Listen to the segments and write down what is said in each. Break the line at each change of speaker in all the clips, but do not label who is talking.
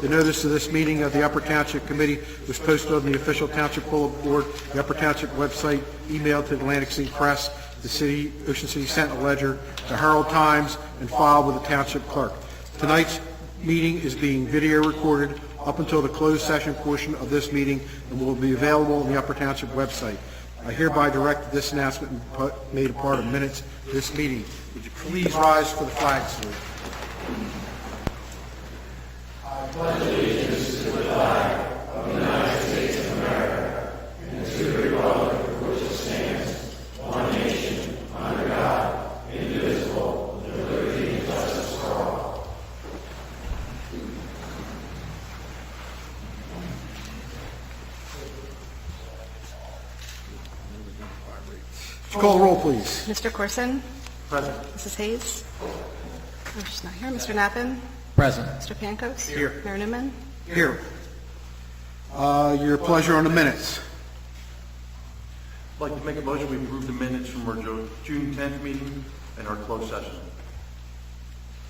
The notice of this meeting of the Upper Township Committee was posted on the official Township Bulletin Board, the Upper Township website, emailed to the Atlantic City Press, the Ocean City Sentinel Ledger, the Herald Times, and filed with the Township Clerk. Tonight's meeting is being video recorded up until the closed session portion of this meeting and will be available on the Upper Township website. I hereby direct that this announcement be made a part of minutes of this meeting. Would you please rise for the flag salute? Call the roll, please.
Mr. Corson?
Present.
Mrs. Hayes? Oh, she's not here. Mr. Knappen?
Present.
Mr. Pankos?
Here.
Mayor Newman?
Here. Your pleasure on the minutes.
I'd like to make a motion we approve the minutes from our June 10th meeting and our closed session.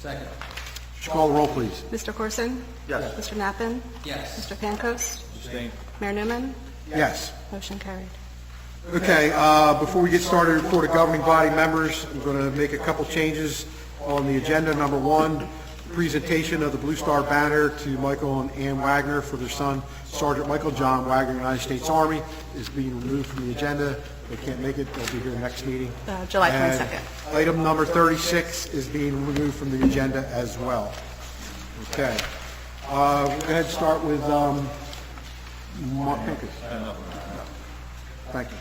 Second.
Would you call the roll, please?
Mr. Corson?
Yes.
Mr. Knappen?
Yes.
Mr. Pankos?
Abstain.
Mayor Newman?
Yes.
Motion carried.
Okay, before we get started, report of governing body members, I'm going to make a couple changes on the agenda. Number one, presentation of the Blue Star banner to Michael and Ann Wagner for their son, Sergeant Michael John Wagner, United States Army, is being removed from the agenda. They can't make it. They'll be here next meeting.
July
And
22nd.
item number 36 is being removed from the agenda as well. Okay. We'll go ahead and start with Mark Pincus. Thank you.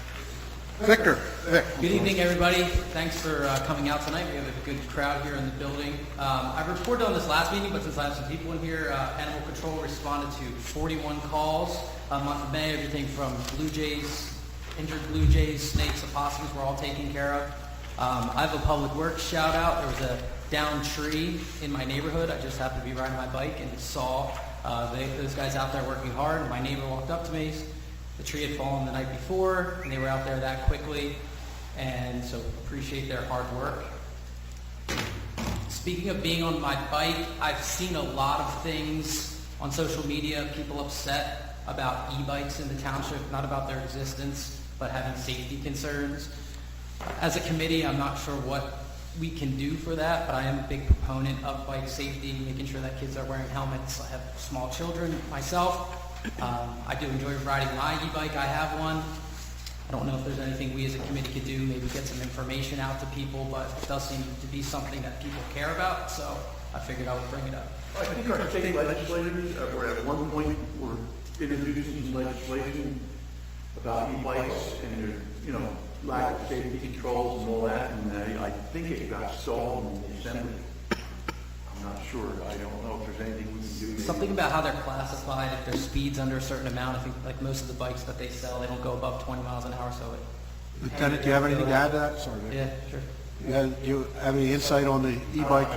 Victor. Vic.
Good evening, everybody. Thanks for coming out tonight. We have a good crowd here in the building. I reported on this last meeting, but since I have some people in here, Animal Control responded to 41 calls month of May. Everything from blue jays, injured blue jays, snakes, opossums were all taken care of. I have a public works shout out. There was a downed tree in my neighborhood. I just happened to be riding my bike and saw those guys out there working hard. My neighbor walked up to me. The tree had fallen the night before, and they were out there that quickly, and so appreciate their hard work. Speaking of being on my bike, I've seen a lot of things on social media, people upset about e-bikes in the township, not about their existence, but having safety concerns. As a committee, I'm not sure what we can do for that, but I am a big proponent of bike safety, making sure that kids are wearing helmets. I have small children myself. I do enjoy riding my e-bike. I have one. I don't know if there's anything we as a committee could do, maybe get some information out to people, but it does seem to be something that people care about, so I figured I would bring it up.
I think our state legislators were at one point were introducing legislation about e-bikes and their, lack of safety controls and all that, and I think it got stalled in the assembly. I'm not sure. I don't know if there's anything we can do.
Something about how they're classified, if their speed's under a certain amount. I think like most of the bikes that they sell, they don't go above 20 miles an hour, so it...
Lieutenant, do you have anything to add to that? Sorry, Vic.
Yeah, sure.
Do you have any insight on the e-bike?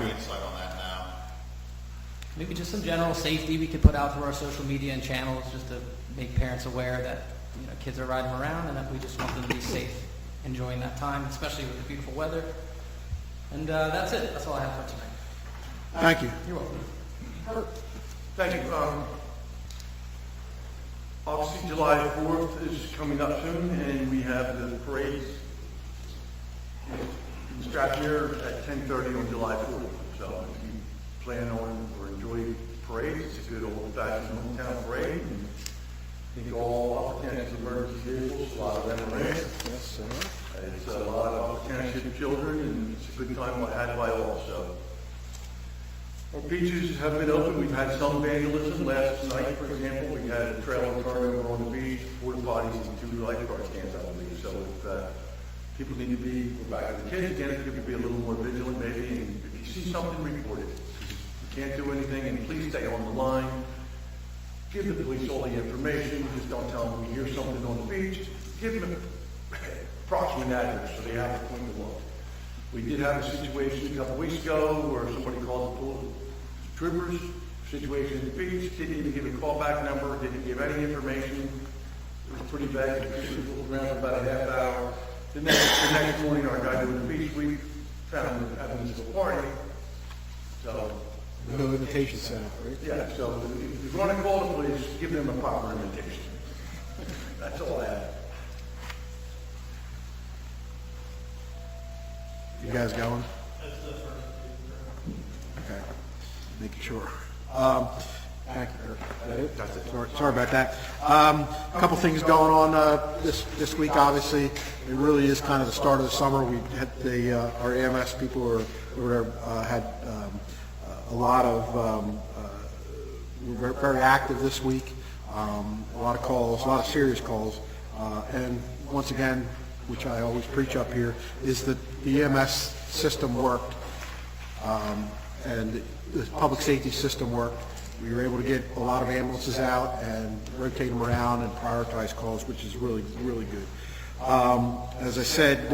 Maybe just some general safety we could put out through our social media and channels just to make parents aware that kids are riding around and that we just want them to be safe enjoying that time, especially with the beautiful weather. And that's it. That's all I have for tonight.
Thank you.
You're welcome.
Thank you. Obviously, July 4th is coming up soon, and we have the parade in Stratford at 10:30 on July 4th. So if you plan on or enjoy parades, it's a good old-fashioned hometown parade. And I think all opportunities of emergency vehicles, a lot of them are in.
Yes, sir.
It's a lot of opportunities of children, and it's a good time had by all. So our beaches have been open. We've had some vandalism. Last night, for example, we had a trailer turnover on the beach, porta potties, and 2 lifeguard stands, I believe. So if people need to be, we're back to the kids again, if you could be a little more vigilant maybe, and if you see something, report it. You can't do anything, and please stay on the line. Give the police all the information. Just don't tell them when you hear something on the beach. Give them an approximate address so they have a point to look. We did have a situation a couple weeks ago where somebody called the troopers, situation at the beach, didn't even give a callback number, didn't give any information. It was pretty bad. We rolled around for about a half hour. The next morning, our guy doing the beach, we found him having this little party. So
No invitation sent out, right?
Yeah, so if you want to call the police, give them a proper invitation. That's all I have.
You guys going? Okay, making sure. Thank you, Kurt. Is that it? That's it. Sorry about that. A couple things going on this week, obviously. It really is kind of the start of the summer. We had our AMS people had a lot of, were very active this week. A lot of calls, a lot of serious calls. And once again, which I always preach up here, is that the EMS system worked, and the public safety system worked. We were able to get a lot of ambulances out and rotate them around and prioritize calls, which is really, really good. As I said,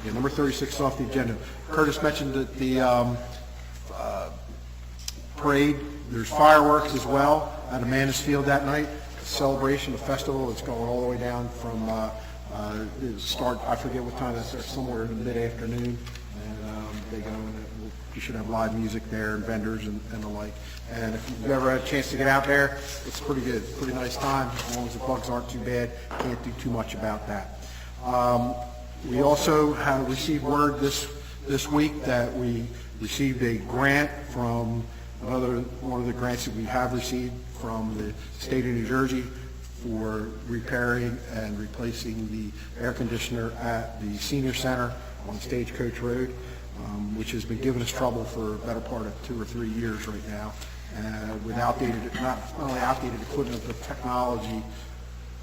number 36 is off the agenda. Curtis mentioned that the parade, there's fireworks as well at Amanda's Field that night. A celebration, a festival. It's going all the way down from start. I forget what time it starts. Somewhere in the mid-afternoon, and they go. And you should have live music there and vendors and the like. And if you've ever had a chance to get out there, it's pretty good. It's a pretty nice time as long as the bugs aren't too bad. Can't do too much about that. We also have received word this week that we received a grant from one of the grants that we have received from the state of New Jersey for repairing and replacing the air conditioner at the senior center on Stagecoach Road, which has been giving us trouble for a better part of 2 or 3 years right now. With outdated, not only outdated equipment, but technology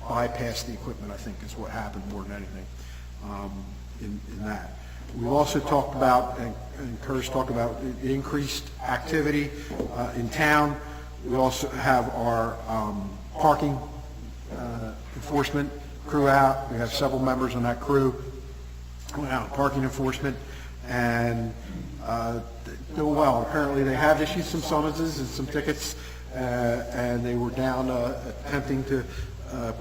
bypassed the equipment, I think, is what happened more than anything in that. We've also talked about, and Curtis talked about, the increased activity in town. We also have our parking enforcement crew out. We have several members on that crew going out parking enforcement, and doing well. Apparently they have issued some summonses and some tickets, and they were down attempting to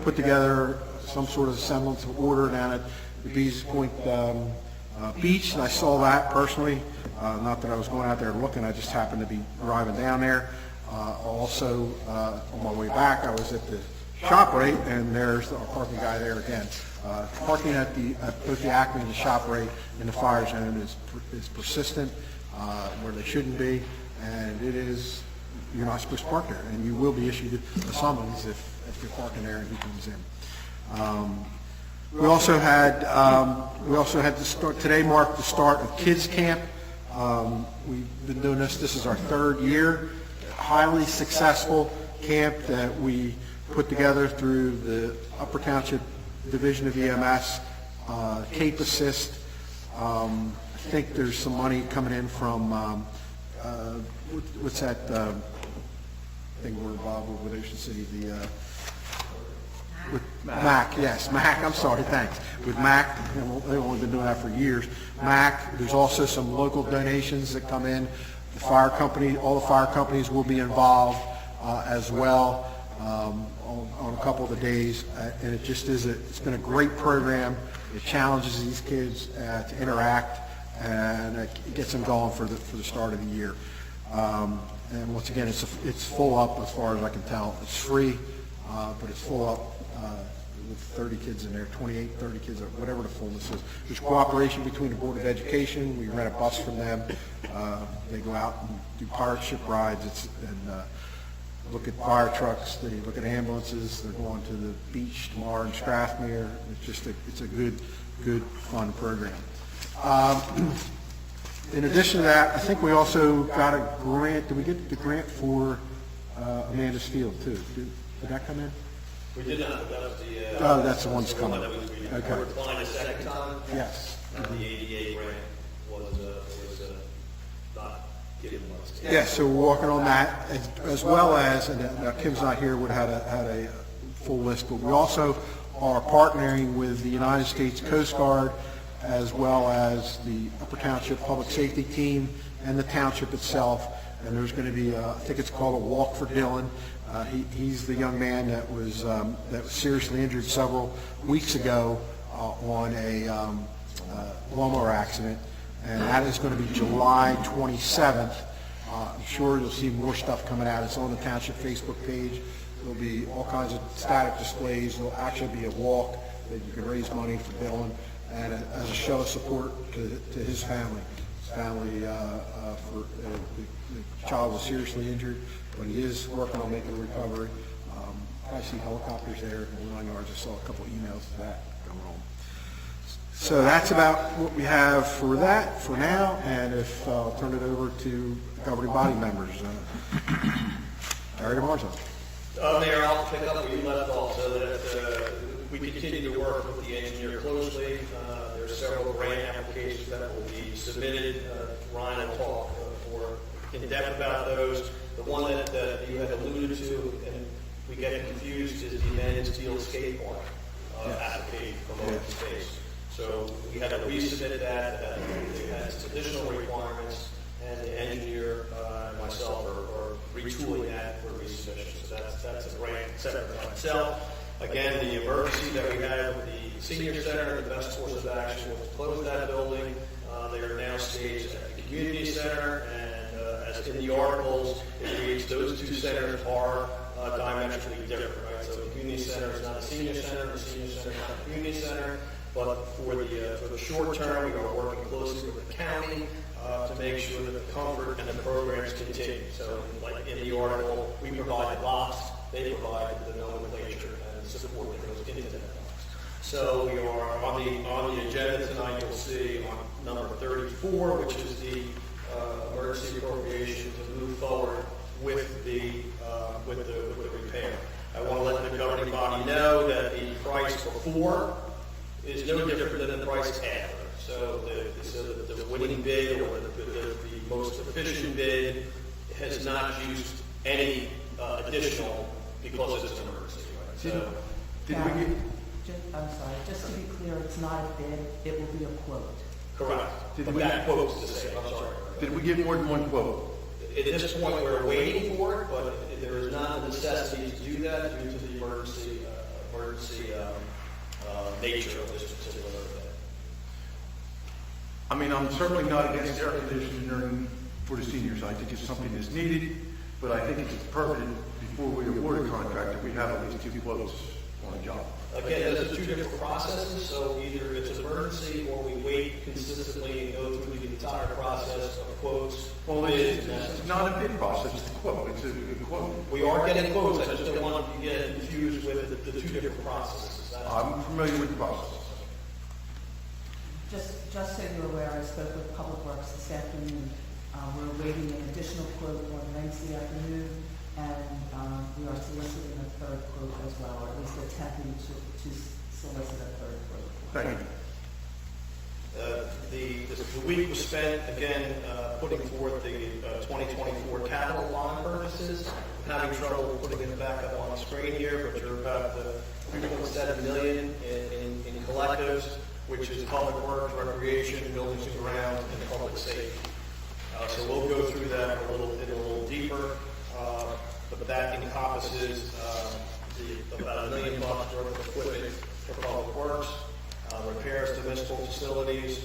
put together some sort of semblance of order down at the Bees Point Beach, and I saw that personally. Not that I was going out there looking, I just happened to be driving down there. Also, on my way back, I was at the ShopRite, and there's our parking guy there again. Parking at both the Acme and the ShopRite in the fire zone is persistent, where they shouldn't be, and you're not supposed to park there, and you will be issued a summons if you're parking there and he comes in. We also had to start, today marked the start of Kids Camp. We've been doing this is our 3rd year. Highly successful camp that we put together through the Upper Township Division of EMS, Cape Assist. I think there's some money coming in from, what's that thing we're involved with Ocean City, with MAC, yes, MAC, I'm sorry, thanks. With MAC, they've only been doing that for years. MAC, there's also some local donations that come in. The fire company, all the fire companies will be involved as well on a couple of the days, and it just is it's been a great program. It challenges these kids to interact, and it gets them going for the start of the year. And once again, it's full up as far as I can tell. It's free, but it's full up with 30 kids in there, 28, 30 kids, or whatever the fullness is. There's cooperation between the Board of Education. We rent a bus from them. They go out and do pirate ship rides and look at fire trucks. They look at ambulances. They're going to the beach tomorrow in Strathmere. It's a good, fun program. In addition to that, I think we also got a grant. Did we get the grant for Amanda's Field too? Did that come in?
We did not, but that was the...
That's the one that's coming.
That we
Okay.
were applying a second time.
Yes.
The ADA grant was not given us.
Yeah, so we're working on that, as well as, and now Kim's not here, would have had a full list, but we also are partnering with the United States Coast Guard, as well as the Upper Township Public Safety Team and the township itself. And there's going to be, I think it's called a Walk for Dylan. He's the young man that was seriously injured several weeks ago on a lawnmower accident, and that is going to be July 27th I'm sure you'll see more stuff coming out. It's on the township Facebook page. There'll be all kinds of static displays. There'll actually be a walk that you can raise money for Dylan, and as a show of support to his family. His family, the child was seriously injured, but he is working on making a recovery. I see helicopters there in the 9 yards. I saw a couple emails of that going on. So that's about what we have for that for now, and if I'll turn it over to governing body members. Larry DeMarzo.
Mayor, I'll pick up where you left off, so that we continue to work with the engineer closely. There are several grant applications that will be submitted. Ryan will talk more in depth about those. The one that you had alluded to, and we get confused, is the amended steel skate park application from open space. So we had to resubmit that. It has additional requirements, and the engineer and myself are retooling that for resubmission. So that's a grant separate by itself. Again, the emergency that we had with the senior center, the best course of action was to close that building. They are now staged at the community center, and as in the articles, it reads those two centers are diametrically different, right? So the community center is not a senior center, the senior center is not a community center, but for the short term, we are working closely with the county to make sure that the comfort and the programs continue. So like in the article, we provide the box, they provide the nomenclature and support that goes into that box. So we are on the agenda tonight, you'll see on number 34, which is the emergency appropriation to move forward with the repair. I want to let the governing body know that the price before is no different than the price after. So the winning bid or the most efficient bid has not used any additional because it's an emergency. Right? So,
I'm sorry, just to be clear, it's not a bid, it will be a quote.
correct. But that quote's the same. I'm sorry.
Did we get more than one quote?
At this point, we're waiting for it, but there is not a necessity to do that due to the emergency nature of this particular event.
I mean, I'm certainly not against air conditioning for the seniors. I think it's something that's needed, but I think it's pertinent before we award a contract that we have at least 2 quotes on a job.
Again, those are 2 different processes, so either it's an emergency or we wait consistently and go through the entire process of quotes.
Well, it's not a bid process, it's a quote. It's a quote.
We are getting quotes, I just don't want you to get confused with the 2 different processes.
I'm familiar with the process.
Just so you're aware, I spoke with Public Works this afternoon. We're awaiting an additional quote on Wednesday afternoon, and we are soliciting a 3rd quote as well, or at least attempting to solicit a 3rd quote.
Thank you.
The week was spent, again, putting forth the 2024 capital bond purchases. I'm having trouble putting it back up on the screen here, but you're about $3.7 million in collectives, which is public works, recreation, buildings and grounds, and public safety. So we'll go through that a little deeper, but that encompasses about $1 million worth of equipment for public works, repairs to municipal facilities,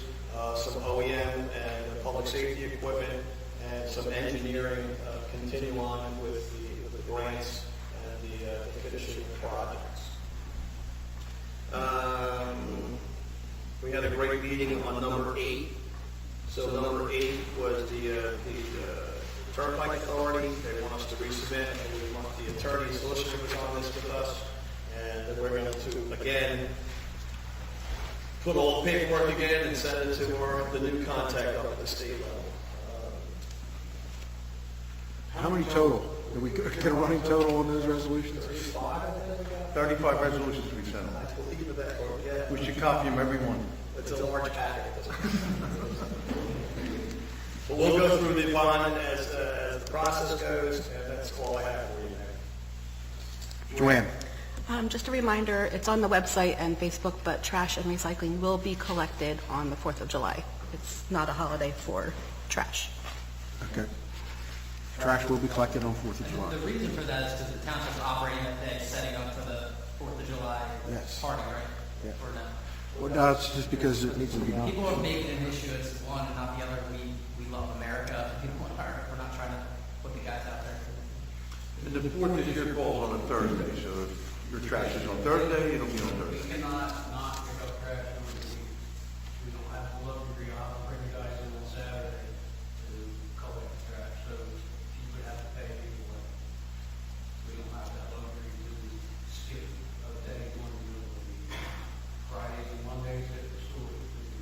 some OEM and public safety equipment, and some engineering continue on with the grants and the finishing projects. We had a great meeting on number 8. So number 8 was the Turnpike Authority. They want us to resubmit, and we want the attorney solicitor was on this with us, and we're going to again put all the paperwork again and send it to the new contact up at the state level.
How many total? Did we get a running total on those resolutions?
35 resolutions we sent them.
I believe that, or yeah,
We should copy them, every one.
it's a large packet. But we'll go through the bond as the process goes, and that's all I have for you, Mayor.
Joanne?
Just a reminder, it's on the website and Facebook, but trash and recycling will be collected on the 4th of July. It's not a holiday for trash.
Okay. Trash will be collected on 4th of July.
The reason for that is because the township's operating that day, setting up for the 4th of July
Yes.
party, right?
Yeah.
Or no?
Well, no, it's just because it needs to be done.
People are making an issue as one and not the other. We love America. We're not trying to put the guys out there.
And the 4th this year falls on a Thursday, so if your trash is on Thursday, it'll be on Thursday.
We cannot not pick up trash during the week. We don't have the luxury, I'll bring you guys in on Saturday to collect the trash, so you would have to pay anyway. We don't have that luxury to skip a day during the middle of the week. Fridays and Mondays at the store.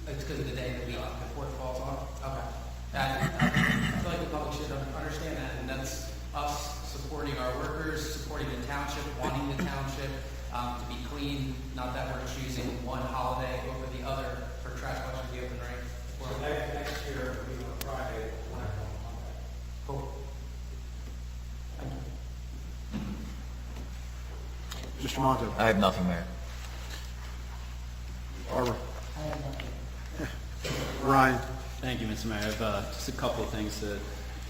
It's because of the day of the week before it falls on? Okay. I feel like the public should understand that, and that's us supporting our workers, supporting the township, wanting the township to be clean, not that we're choosing one holiday over the other for trash collection to be open, right?
So next year, we go Friday, we're not going Monday.
Cool.
Mr. Monto.
I have nothing, Mayor.
Barbara.
I have nothing.
Ryan.
Thank you, Mr. Mayor. I have just a couple of things to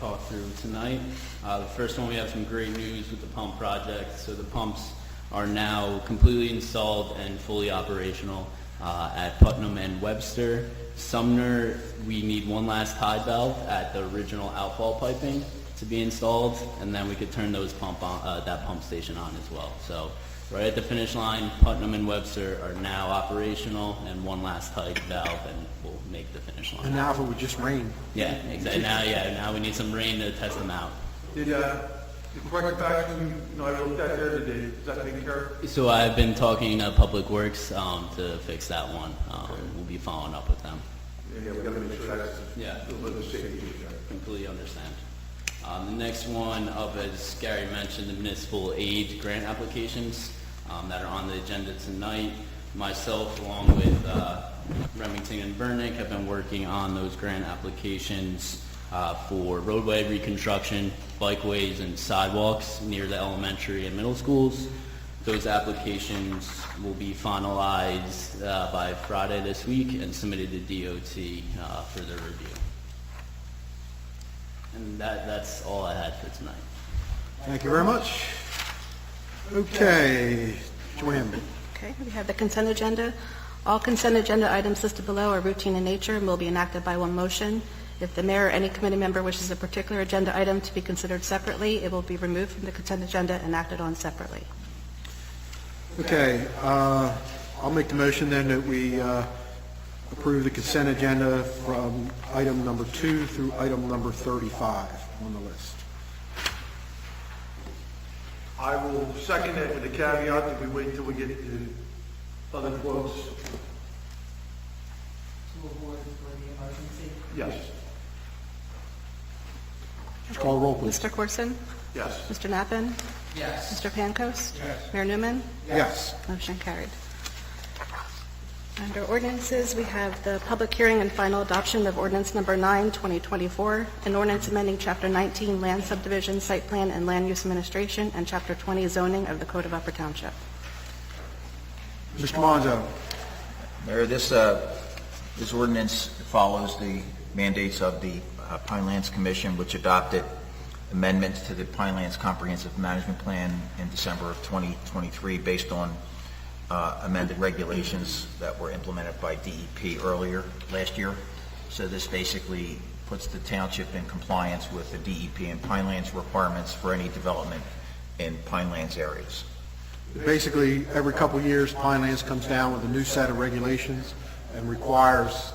talk through tonight. The first one, we have some great news with the pump project. So the pumps are now completely installed and fully operational at Putnam and Webster. Sumner, we need one last tie valve at the original outfall piping to be installed, and then we could turn those that pump station on as well. So right at the finish line, Putnam and Webster are now operational, and one last tie valve, and we'll make the finish line.
And now if it would just rain.
Yeah, exactly. Now we need some rain to test them out.
Did the correct faction, I looked at there, is that taken care of?
So I've been talking to Public Works to fix that one. We'll be following up with them.
Yeah, we gotta make sure that's
Yeah.
a little bit of safety issue.
Completely understand. The next one up, as Gary mentioned, the municipal aid grant applications that are on the agenda tonight. Myself, along with Remington and Vernick, have been working on those grant applications for roadway reconstruction, bikeways, and sidewalks near the elementary and middle schools. Those applications will be finalized by Friday this week and submitted to DOT for their review. And that's all I had for tonight.
Thank you very much. Okay, Joanne.
Okay, we have the consent agenda. All consent agenda items listed below are routine in nature and will be enacted by one motion. If the mayor or any committee member wishes a particular agenda item to be considered separately, it will be removed from the consent agenda and acted on separately.
Okay, I'll make the motion then that we approve the consent agenda from item number 2 through item number 35 on the list.
I will second that with the caveat that we wait until we get to other quotes.
To award for the emergency.
Yes,
Just call a roll, please.
Mr. Corson?
yes.
Mr. Nappen?
Yes.
Mr. Pankos? Yes. Mayor Newman?
Yes.
Motion carried. Under ordinances, we have the public hearing and final adoption of ordinance number 9, 2024, an ordinance amending Chapter 19 Land Subdivision, Site Plan, and Land Use Administration, and Chapter 20 Zoning of the Code of Upper Township.
Mr. Monzo.
Mayor, this ordinance follows the mandates of the Pinelands Commission, which adopted amendments to the Pinelands Comprehensive Management Plan in December of 2023 based on amended regulations that were implemented by DEP earlier last year. So this basically puts the township in compliance with the DEP and Pinelands requirements for any development in Pinelands areas.
Basically, every couple of years, Pinelands comes down with a new set of regulations and requires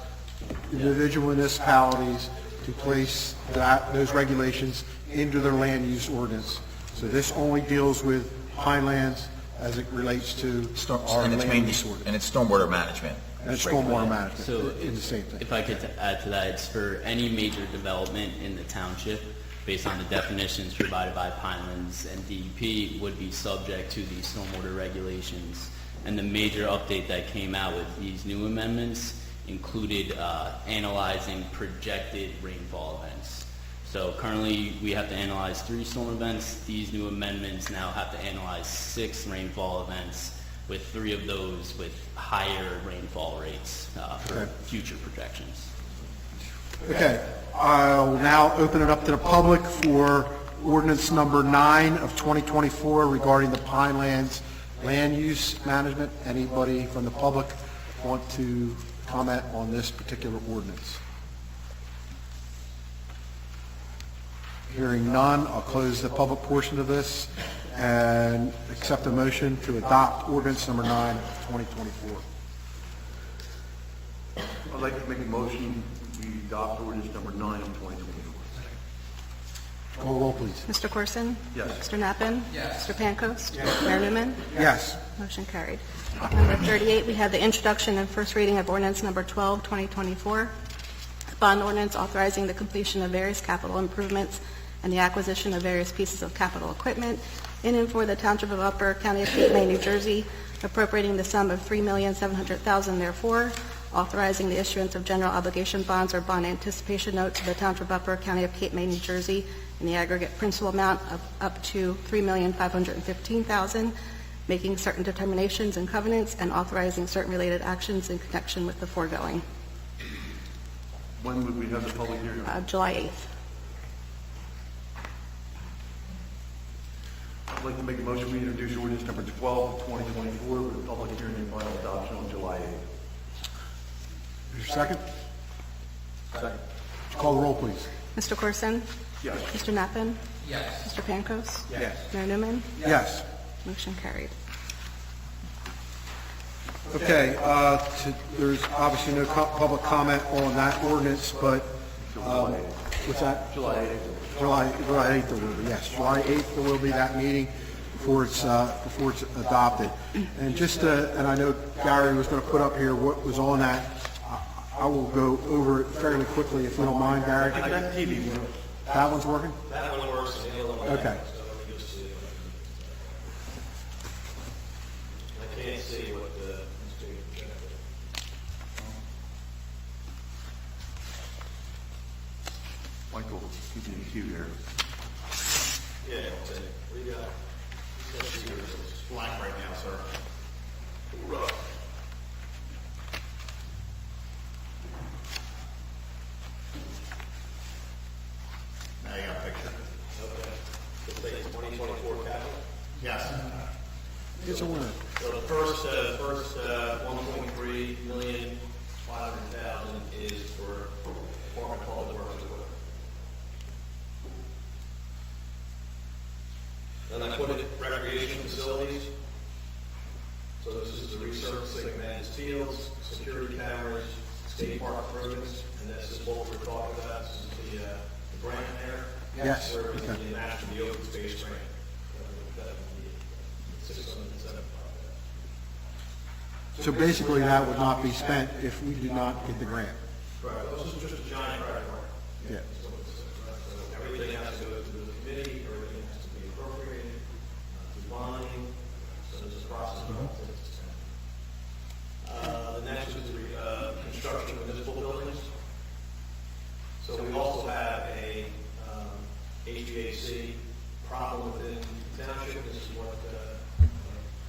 individual municipalities to place those regulations into their land use ordinance. So this only deals with Pinelands as it relates to our
And it's
land
mainly,
use ordinance.
and it's stormwater management.
And it's stormwater management,
So
in the same thing.
if I could add to that, it's for any major development in the township based on the definitions provided by Pinelands and DEP would be subject to these stormwater regulations. And the major update that came out with these new amendments included analyzing projected rainfall events. So currently, we have to analyze 3 storm events. These new amendments now have to analyze 6 rainfall events, with 3 of those with higher rainfall rates for
Okay.
future projections.
Okay, I'll now open it up to the public for ordinance number 9 of 2024 regarding the Pinelands land use management. Anybody from the public want to comment on this particular ordinance? Hearing none, I'll close the public portion of this and accept a motion to adopt ordinance number 9 of 2024.
I'd like to make a motion, we adopt ordinance number 9 of 2024.
Call roll, please.
Mr. Corson?
Yes.
Mr. Nappen?
Yes.
Mr. Pancoast? Mayor Newman?
Yes.
Motion carried. Number 38, we have the introduction and first reading of ordinance number 12, 2024, a bond ordinance authorizing the completion of various capital improvements and the acquisition of various pieces of capital equipment in and for the Township of Upper, County of Cape May, New Jersey, appropriating the sum of $3,700,000 therefore, authorizing the issuance of general obligation bonds or bond anticipation notes to the Township of Upper, County of Cape May, New Jersey, in the aggregate principal amount of up to $3,515,000, making certain determinations and covenants, and authorizing certain related actions in connection with the foregoing.
When would we have the public hearing?
July 8th.
I'd like to make a motion, we introduce ordinance number 12 of 2024 with a public hearing and final adoption on July 8th.
Is there a second?
Second.
Call the roll, please.
Mr. Corson?
Yes.
Mr. Nappen?
Yes.
Mr. Pancoast?
Yes.
Mayor Newman?
Yes.
Motion carried.
Okay, there's obviously no public comment on that ordinance, but, what's that?
July 8th.
July 8th there will be, yes. July 8th there will be that meeting before it's adopted. And and I know Gary was going to put up here what was on that. I will go over it fairly quickly if you don't mind, Gary.
That TV,
That one's working?
That one works, and the other one.
Okay.
So let me just see. I can't see what the.
Michael, keep me in the queue here.
Yeah, I'll take it. What do you got? Let's see yours. It's blank right now, sir. Rough.
Now you got a picture.
Okay. It's like 2024 capital.
Yes.
It's a winner.
So the first 1.3,500,000 is for Department of Public Works equipment. Then I put it recreation facilities. So this is the resurfacing of managed fields, security cameras, skate park improvements, and this is what we're talking about. This is the grant there.
Yes,
Where we
okay.
can match the open space grant. That would be $675,000.
So basically, that would not be spent if we did not get the grant.
Right, this is just a giant credit card.
Yeah.
So everything has to go through the committee, everything has to be appropriated, through bonding, so there's a process. The next is the construction of municipal buildings. So we also have a HVAC problem within the township. This is what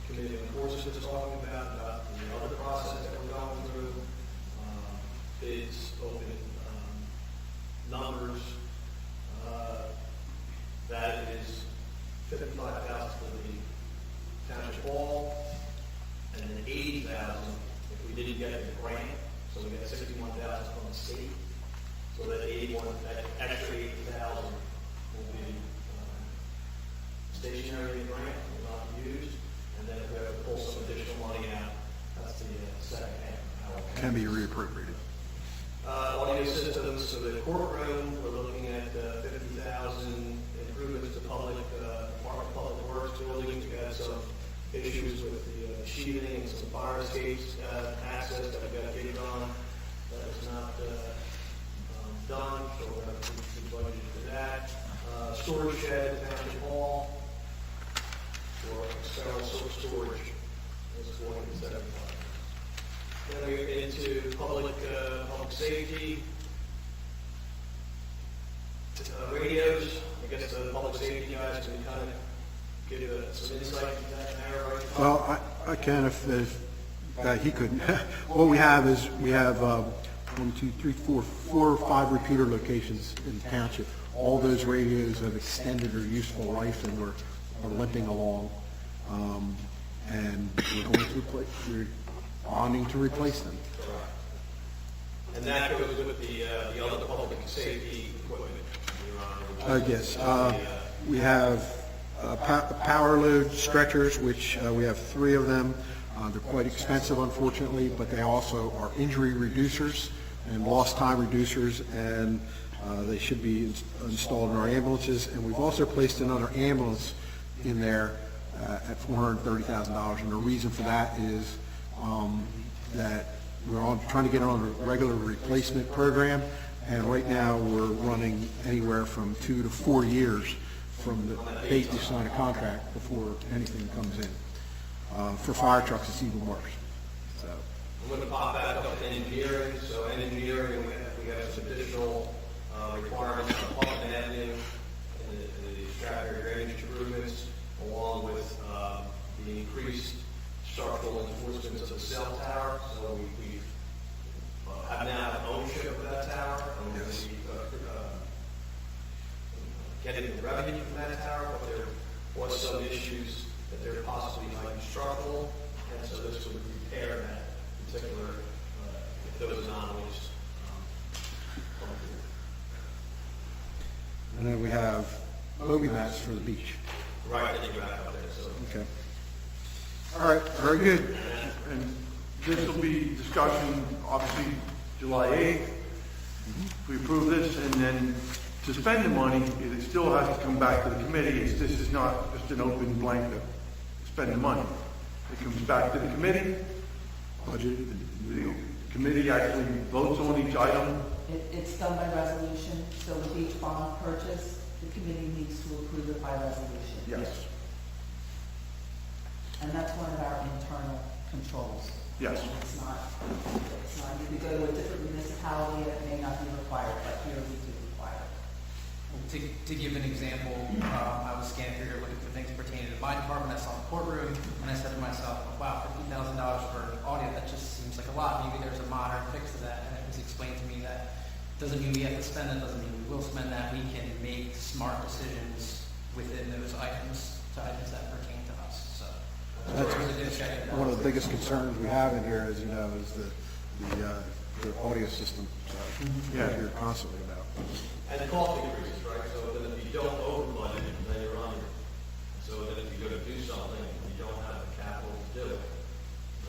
Committee on Courses is talking about the other process that we're going through. Bids, open numbers. That is $55,000 for the township hall, and then $80,000 if we didn't get the grant. So we got $61,000 from the state. So that that extra $80,000 will be stationary grant, will not be used. And then if we have to pull some additional money out, that's the second half.
Can be reappropriated.
Audio systems, so the courtroom, we're looking at 50,000 improvements to Department of Public Works buildings. We had some issues with the sheathing and some fire escapes access that we got bid on. That is not done, so we're going to be budgeted for that. Storage shed at Township Hall for external storage is $475. Then we get into public safety, radios. I guess the public safety guys can kind of give some insight into that matter, right?
Well, I can if he couldn't. What we have is, we have 4 or 5 repeater locations in the township. All those radios have extended their useful life and are limping along. And we're going through bonding to replace them.
And that goes with the other public safety equipment, Your Honor.
Yes, we have power load stretchers, which we have 3 of them. They're quite expensive, unfortunately, but they also are injury reducers and lost time reducers, and they should be installed in our ambulances. And we've also placed another ambulance in there at $430,000. And the reason for that is that we're trying to get on a regular replacement program, and right now we're running anywhere from 2 to 4 years from the date you sign a contract before anything comes in. For fire trucks, it's even worse. So,
I'm going to pop back up to engineering. So in engineering, we have some additional requirements on Putnam Avenue and the Stratford drainage improvements, along with the increased structural enforcements of the cell tower. So we have now ownership of that tower, and we're getting the revenue from that tower, but there was some issues that there possibly might be structural, and so this would repair that particular, if those anomalies come through.
and then we have Moby mats for the beach.
Right, then you back up there, so.
Okay. All right, very good.
And this will be discussion, obviously, July 8th. If we approve this, and then to spend the money, it still has to come back to the committee. This is not just an open blanket, spend the money. It comes back to the committee.
Budgeted.
The committee actually votes on each item.
It's done by resolution, so with each bond purchase, the committee needs to approve it by resolution.
Yes.
And that's one of our internal controls.
Yes.
It's not, if you go to a different municipality, it may not be required, but here we do require it.
To give an example, I was scanning through here looking for things pertaining to my department. I saw the courtroom, and I said to myself, wow, $50,000 for audio, that just seems like a lot. Maybe there's a modern fix to that. And it was explained to me that doesn't mean we have to spend it, doesn't mean we will spend that. We can make smart decisions within those items to items that pertain to us. So
That's
it was a good check.
one of the biggest concerns we have in here, as you know, is the audio system. So,
Yeah.
we hear constantly about.
And the cost increases, right? So then if you don't over budget, then you're under. So then if you're going to do something and you don't have the capital to do it,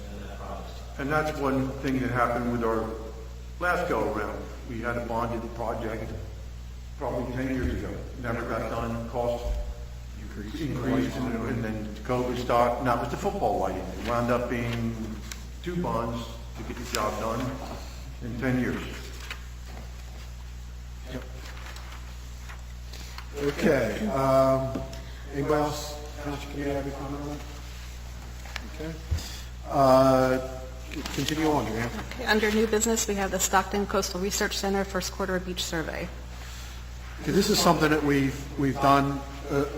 then that project's tough.
And that's one thing that happened with our last go-around. We had a bonded project probably 10 years ago. Never got done, cost increased, and then COVID stopped. And that was the football lighting. It wound up being 2 bonds to get the job done in 10 years.
Okay, anybody else, Township Committee, have any comment on that? Okay. Continue on, Joanne.
Okay, under new business, we have the Stockton Coastal Research Center First Quarter Beach Survey.
Okay, this is something that we've done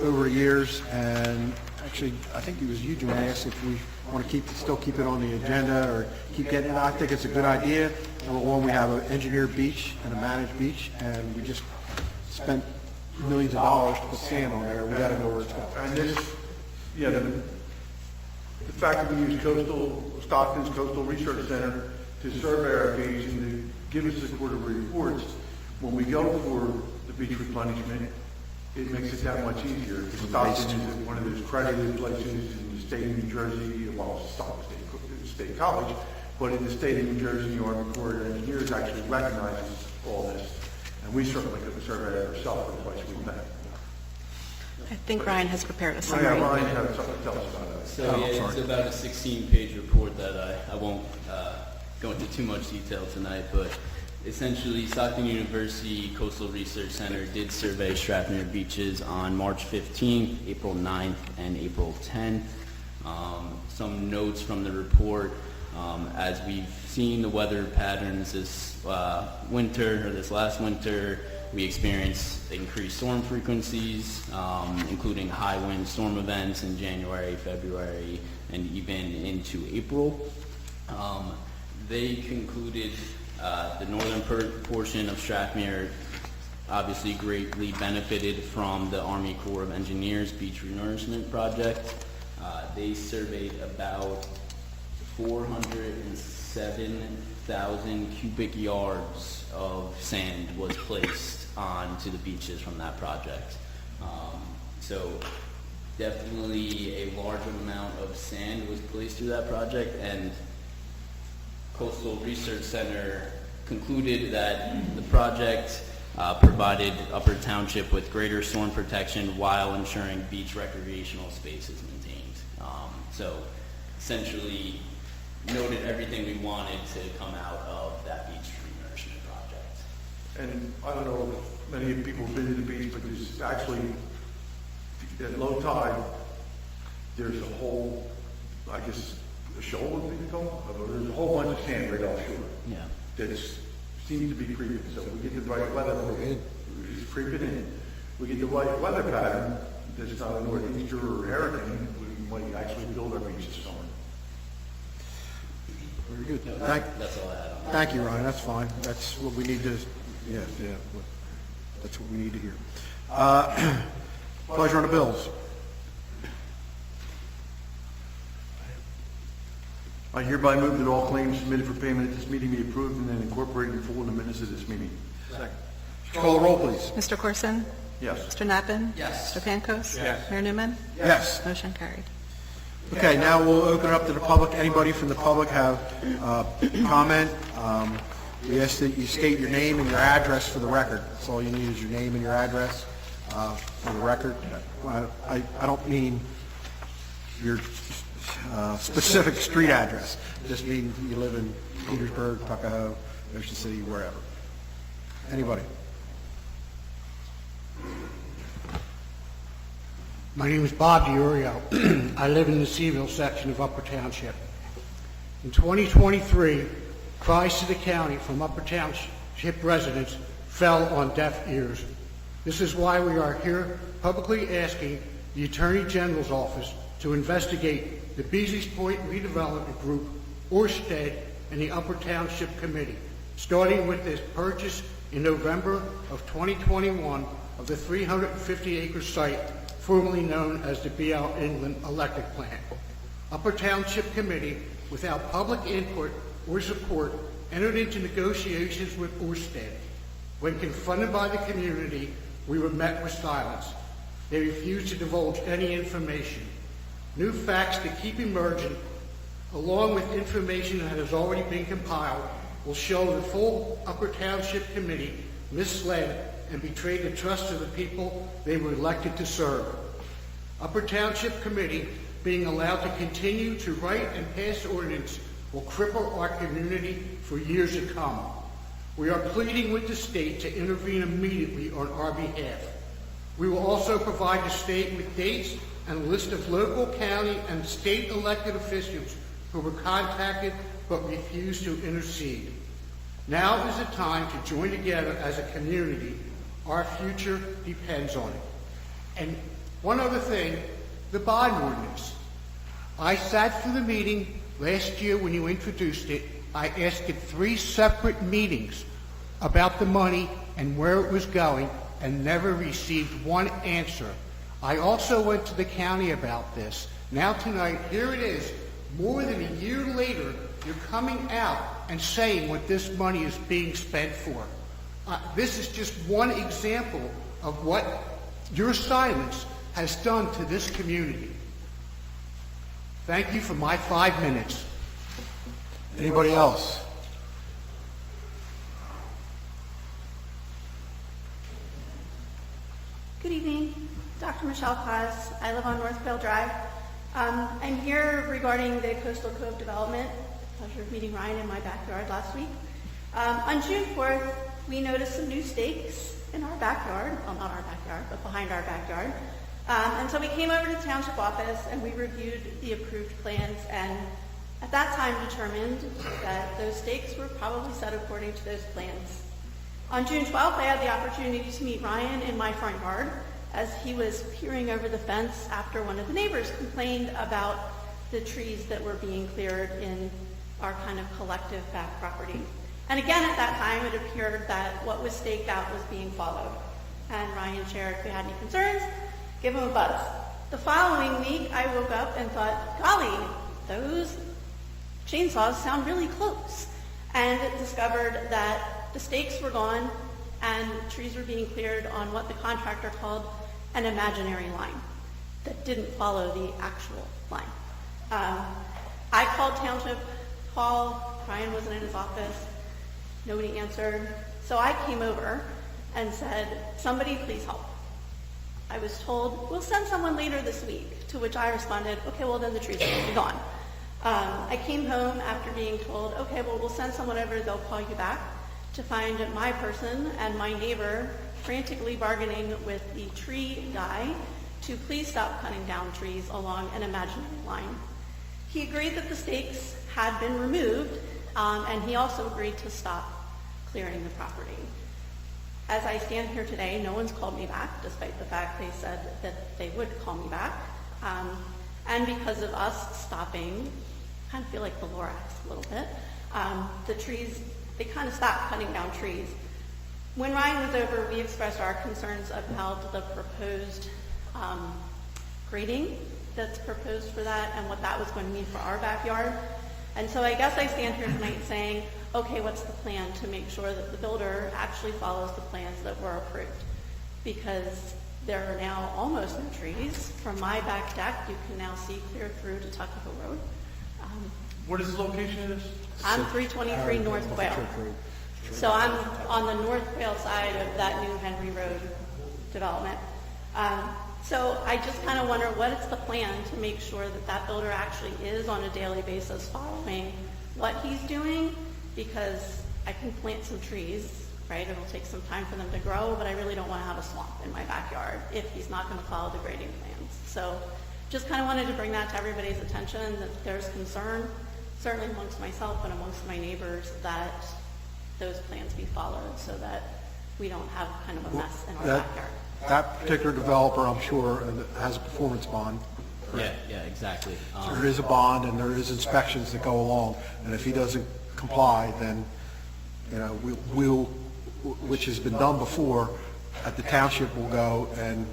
over years, and actually, I think it was you, Joanne, asked if we want to still keep it on the agenda or keep getting it. I think it's a good idea. Number one, we have an engineered beach and a managed beach, and we just spent millions of dollars to put sand on there. We got to know where it's going.
And this, yeah, the fact that we use Stockton's Coastal Research Center to survey our beach and to give us the quarterly reports, when we go for the beach replenishment, it makes it that much easier. Because Stockton is one of those credited places in the state of New Jersey, well, Stockton State College, but in the state of New Jersey, the Army Corps of Engineers actually recognizes all this. And we certainly couldn't survey it ourselves for the place we met.
I think Ryan has prepared a
Yeah,
summary.
Ryan had something to tell us about that.
So yeah, it's about a 16-page report that I won't go into too much detail tonight, but essentially Stockton University Coastal Research Center did survey Strathmere beaches on March 15th, April 9th, and April 10th. Some notes from the report. As we've seen the weather patterns this last winter, we experienced increased storm frequencies, including high wind storm events in January, February, and even into April. They concluded the northern portion of Strathmere obviously greatly benefited from the Army Corps of Engineers Beach Renourishment Project. They surveyed about 407,000 cubic yards of sand was placed onto the beaches from that project. So definitely a large amount of sand was placed through that project, and Coastal Research Center concluded that the project provided Upper Township with greater storm protection while ensuring beach recreational space is maintained. So essentially noted everything we wanted to come out of that beach renourishment project.
And I don't know if many people have been to the beach, but there's actually, at low tide, there's a whole, I guess, a shoal, what they call it? There's a whole bunch of sand right offshore.
Yeah.
That seems to be creeping. So we get the right weather, it's creeping in. We get the right weather pattern, that's not a northeaster or hurricane, we might actually build our beach this summer.
Very good.
That's all I had on that.
Thank you, Ryan, that's fine. That's what we need to, yeah, that's what we need to hear. Pleasure on the bills.
I hereby move that all claims submitted for payment at this meeting be approved and then incorporated in full in the minutes of this meeting.
Second. Call the roll, please.
Mr. Corson?
Yes.
Mr. Knappen?
Yes.
Mr. Pankos? Yes. Mayor Newman?
Yes.
Motion carried.
Okay, now we'll open it up to the public. Anybody from the public have comment? We ask that you state your name and your address for the record. That's all you need is your name and your address for the record. I don't mean your specific street address. I just mean you live in Petersburg, Tuckahoe, Ocean City, wherever. Anybody?
My name is Bob DiUrio. I live in the Seaville section of Upper Township. In 2023, cries to the county from Upper Township residents fell on deaf ears. This is why we are here publicly asking the Attorney General's office to investigate the Beasley's Point Redevelopment Group, Orsted, and the Upper Township Committee, starting with this purchase in November of 2021 of the 350-acre site formerly known as the BL England Electric Plant. Upper Township Committee, without public input or support, entered into negotiations with Orsted. When confronted by the community, we were met with silence. They refused to divulge any information. New facts that keep emerging, along with information that has already been compiled, will show the full Upper Township Committee misled and betrayed the trust of the people they were elected to serve. Upper Township Committee, being allowed to continue to write and pass ordinance, will cripple our community for years to come. We are pleading with the state to intervene immediately on our behalf. We will also provide the state with dates and a list of local, county, and state elected officials who were contacted but refused to intercede. Now is the time to join together as a community. Our future depends on it. And one other thing, the bond ordinance. I sat through the meeting last year when you introduced it. I asked at 3 separate meetings about the money and where it was going and never received one answer. I also went to the county about this. Now tonight, here it is, more than a year later, you're coming out and saying what this money is being spent for. This is just one example of what your silence has done to this community. Thank you for my 5 minutes.
Anybody else?
Good evening, Dr. Michelle Paz. I live on Northville Drive. I'm here regarding the Coastal Cove development. Pleasure of meeting Ryan in my backyard last week. On June 4th, we noticed some new stakes in our backyard. Well, not our backyard, but behind our backyard. And so we came over to the township office and we reviewed the approved plans, and at that time determined that those stakes were probably set according to those plans. On June 12th, I had the opportunity to meet Ryan in my front yard as he was peering over the fence after one of the neighbors complained about the trees that were being cleared in our kind of collective back property. And again, at that time, it appeared that what was staked out was being followed. And Ryan shared if we had any concerns, give him a buzz. The following week, I woke up and thought, golly, those chainsaws sound really close, and discovered that the stakes were gone and trees were being cleared on what the contractor called an imaginary line that didn't follow the actual line. I called Township Hall. Ryan wasn't in his office. Nobody answered. So I came over and said, somebody please help. I was told, we'll send someone later this week, to which I responded, okay, well then the trees will be gone. I came home after being told, okay, well we'll send someone over, they'll call you back, to find my person and my neighbor frantically bargaining with the tree guy to please stop cutting down trees along an imaginary line. He agreed that the stakes had been removed, and he also agreed to stop clearing the property. As I stand here today, no one's called me back, despite the fact they said that they would call me back. And because of us stopping, I kind of feel like the Lorax a little bit, the trees, they kind of stopped cutting down trees. When Ryan was over, we expressed our concerns about the proposed grading that's proposed for that and what that was going to mean for our backyard. And so I guess I stand here tonight saying, okay, what's the plan to make sure that the builder actually follows the plans that were approved? Because there are now almost no trees. From my back deck, you can now see clear through to Tuckahoe Road.
What is the location of this?
I'm 323 North Quail. So I'm on the North Quail side of that new Henry Road development. So I just kind of wonder what is the plan to make sure that that builder actually is on a daily basis following what he's doing, because I can plant some trees, right? It'll take some time for them to grow, but I really don't want to have a swamp in my backyard if he's not going to follow the grading plans. So just kind of wanted to bring that to everybody's attention, that there's concern, certainly amongst myself and amongst my neighbors, that those plans be followed so that we don't have kind of a mess in our backyard.
That particular developer, I'm sure, has a performance bond.
Yeah, exactly.
There is a bond and there is inspections that go along, and if he doesn't comply, then, you know, we'll, which has been done before, at the township will go and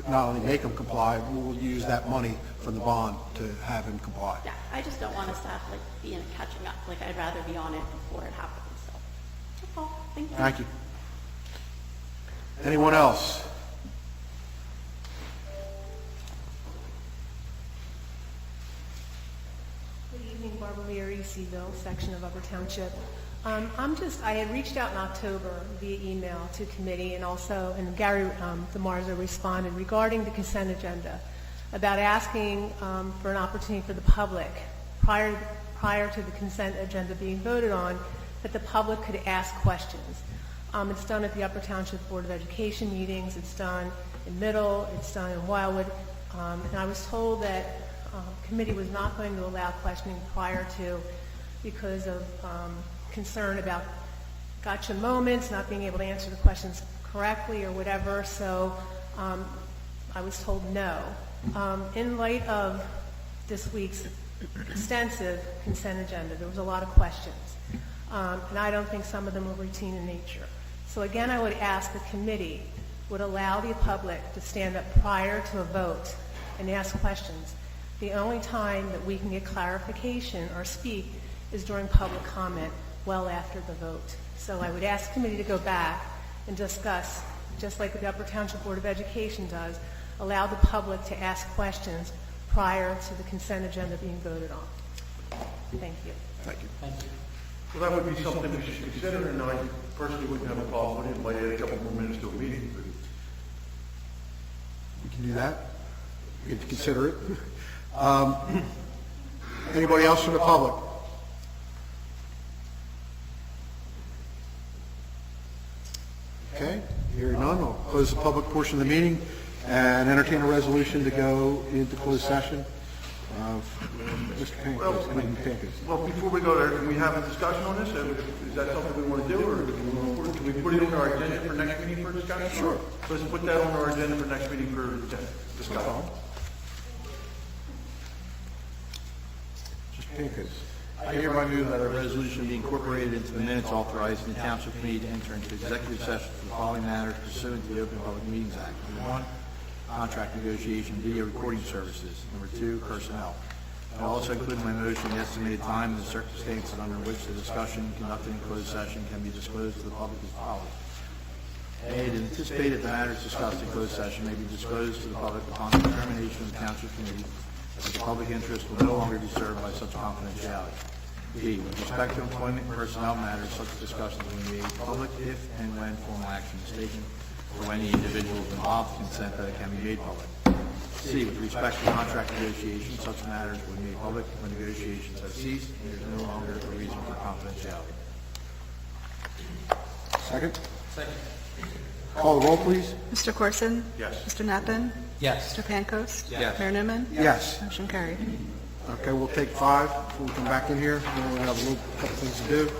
not only make him comply, we'll use that money from the bond to have him comply.
Yeah, I just don't want us to have to be in a catching up. Like, I'd rather be on it before it happens. So that's all. Thank you.
Thank you. Anyone else?
Good evening, Barbara Leary, Seaville, section of Upper Township. I had reached out in October via email to committee and Gary DeMarzo responded regarding the consent agenda about asking for an opportunity for the public prior to the consent agenda being voted on, that the public could ask questions. It's done at the Upper Township Board of Education meetings, it's done in Middle, it's done in Wildwood, and I was told that committee was not going to allow questioning prior to because of concern about gotcha moments, not being able to answer the questions correctly or whatever, so I was told no. In light of this week's extensive consent agenda, there was a lot of questions, and I don't think some of them were routine in nature. So again, I would ask the committee would allow the public to stand up prior to a vote and ask questions. The only time that we can get clarification or speak is during public comment well after the vote. So I would ask the committee to go back and discuss, just like the Upper Township Board of Education does, allow the public to ask questions prior to the consent agenda being voted on. Thank you.
Thank you.
Well, that would be something we should consider, and I personally wouldn't have a problem with it. It might add a couple more minutes to a meeting.
We can do that. We can consider it. Anybody else from the public? Okay, hearing none, I'll close the public portion of the meeting and entertain a resolution to go into closed session. Mr. Pincus.
Well, before we go there, can we have a discussion on this? Is that something we want to do, or can we put it on our agenda for next meeting for discussion?
Sure.
Let's put that on our agenda for next meeting for discussion.
Mr. Pincus.
I hereby move that a resolution be incorporated into the minutes authorizing the Township Committee to enter into executive session for the following matters pursuant to the Open Public Meetings Act. Number 1, contract negotiation video recording services. Number 2, personnel. I also include in my motion the estimated time and the circumstances under which the discussion conducted in closed session can be disclosed to the public as follows. A, it is anticipated the matters discussed in closed session may be disclosed to the public upon the determination of the Township Committee that the public interest will no longer be served by such confidentiality. B, with respect to employment and personnel matters, such discussions will be made public if and when formal action is taken, or when the individual is involved consent that it can be made public. C, with respect to contract negotiations, such matters will be made public when negotiations have ceased and there is no longer a reason for confidentiality.
Second?
Second.
Call the roll, please.
Mr. Corson?
Yes.
Mr. Knappen?
Yes.
Mr. Pankos?
Yes.
Mayor Newman?
Yes.
Motion carried.
Okay, we'll take 5 before we come back in here. Then we'll have a couple things to do.